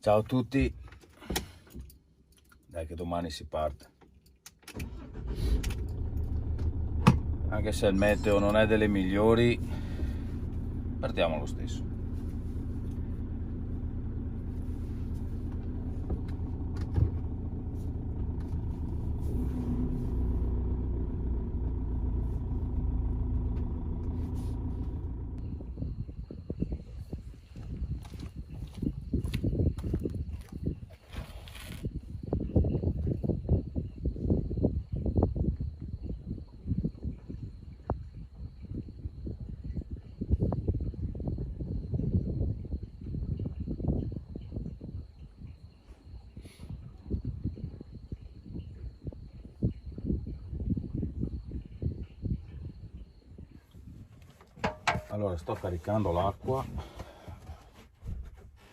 Ciao a tutti, dai che domani si parte. Anche se il meteo non è delle migliori, partiamo lo stesso. Allora, sto caricando l'acqua,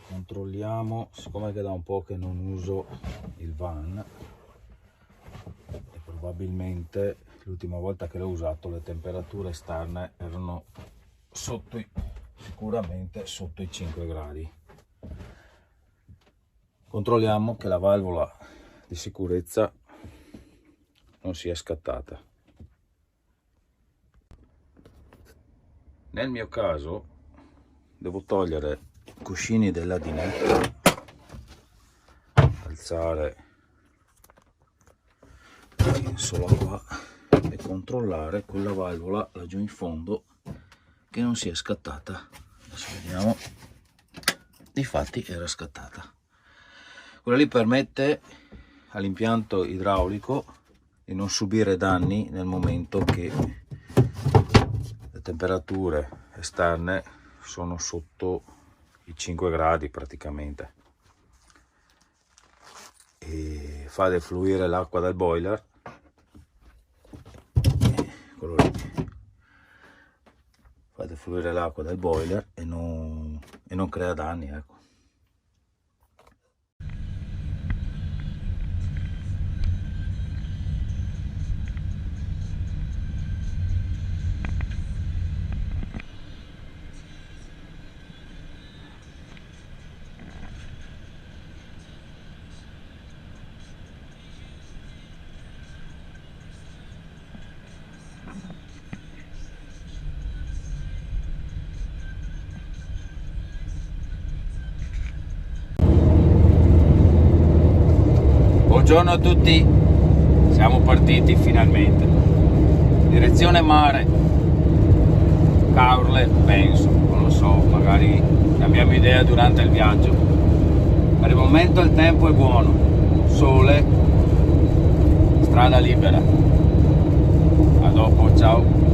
controlliamo, siccome che da un po' che non uso il van e probabilmente l'ultima volta che l'ho usato le temperature esterne erano sicuramente sotto i 5 gradi. Controlliamo che la valvola di sicurezza non sia scattata. Nel mio caso devo togliere i cuscini della dinetta, alzare solo qua e controllare quella valvola laggiù in fondo che non sia scattata. Adesso vediamo, difatti era scattata. Quella lì permette all'impianto idraulico di non subire danni nel momento che temperature esterne sono sotto i 5 gradi praticamente, e fa defluire l'acqua dal boiler, quello lì, fa defluire l'acqua dal boiler e non crea danni, ecco. Buongiorno a tutti, siamo partiti finalmente, direzione mare, Caorle penso, non lo so, magari cambiamo idea durante il viaggio. Per il momento il tempo è buono, sole, strada libera. A dopo, ciao.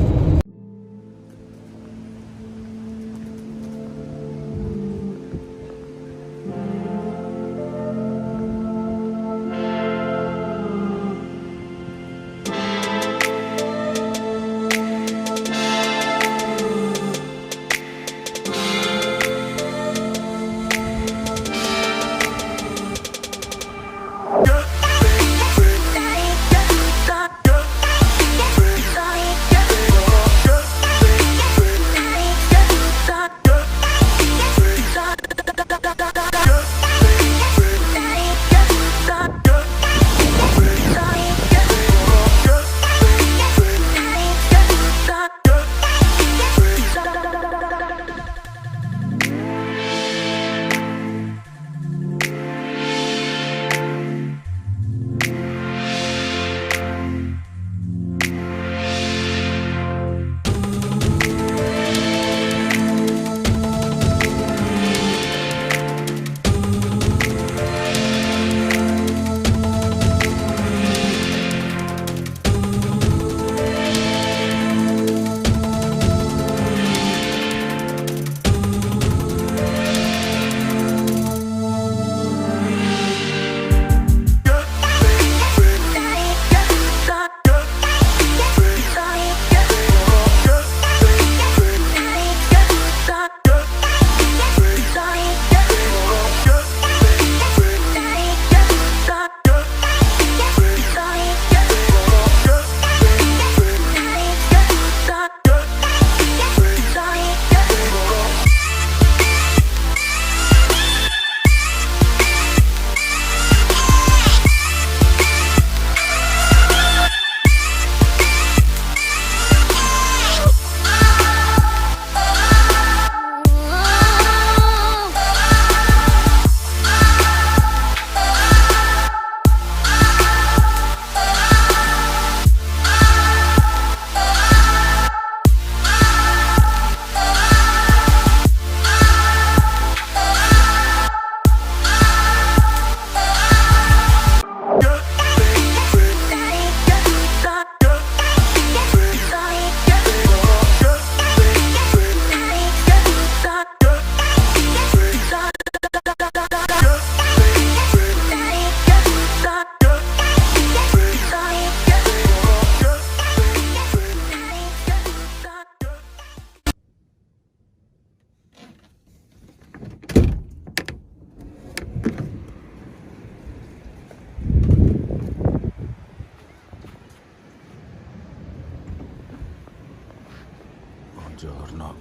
Buongiorno,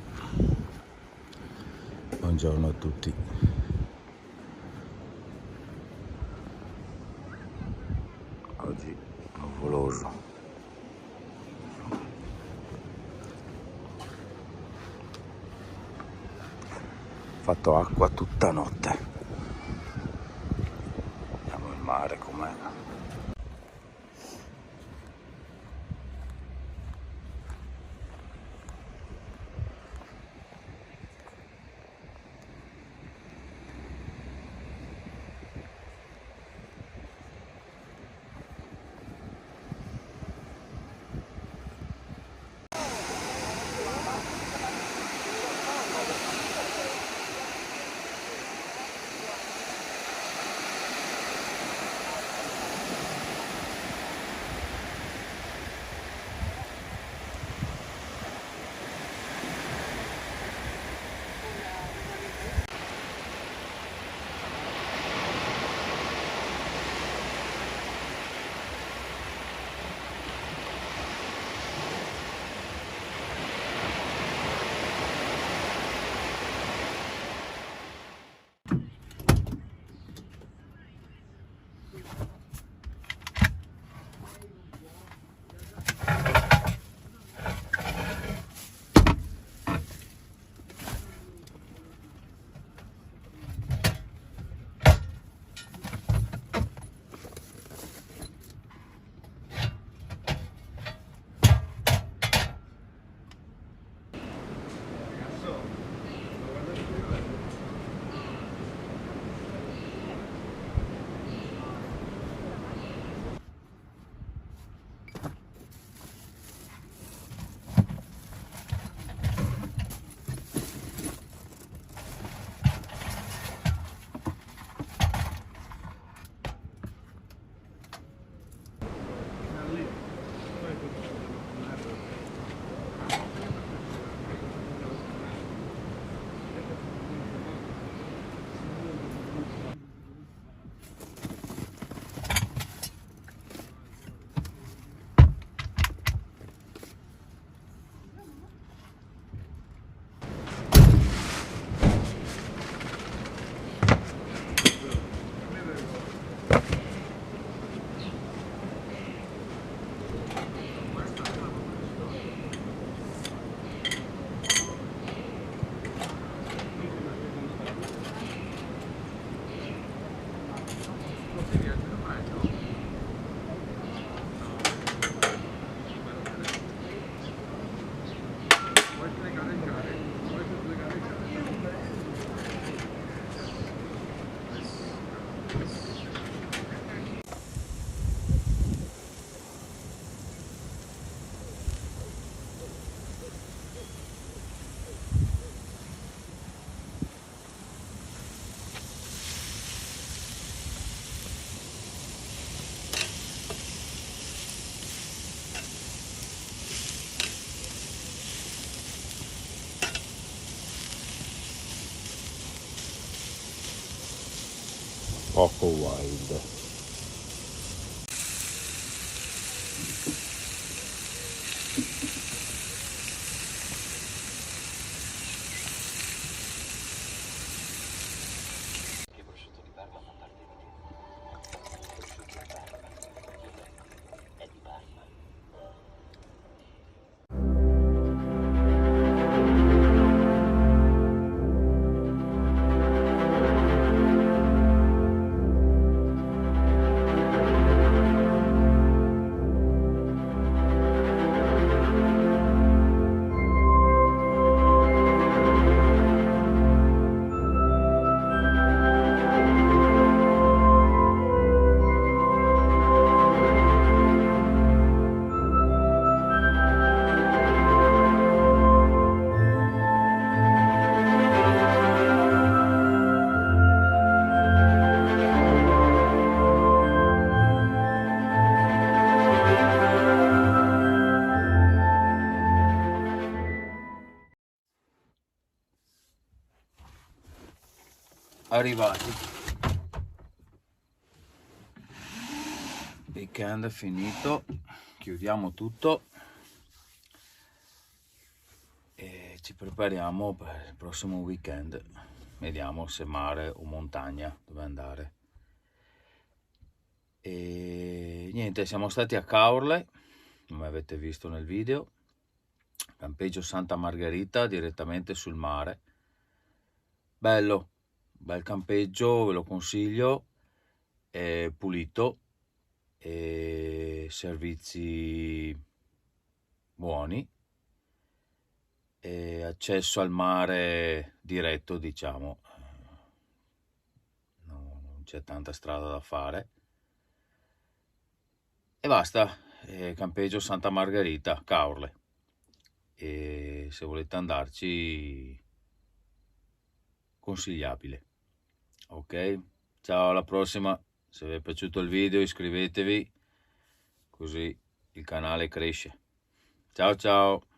buongiorno a tutti. Oggi nuvoloso. Ho fatto acqua tutta notte. Vediamo il mare com'è. Poco wild. Arrivati, weekend è finito, chiudiamo tutto e e ci prepariamo per il prossimo weekend. Vediamo se mare o montagna dove andare. E niente, siamo stati a Caorle, come avete visto nel video, campeggio Santa Margherita, direttamente sul mare. Bello, bel campeggio, ve lo consiglio, è pulito e servizi buoni e accesso al mare diretto, diciamo, non c'è tanta strada da fare. E basta, campeggio Santa Margherita, Caorle. E se volete andarci, consigliabile. Ok, ciao, alla prossima. Se vi è piaciuto il video iscrivetevi, così il canale cresce. Ciao ciao.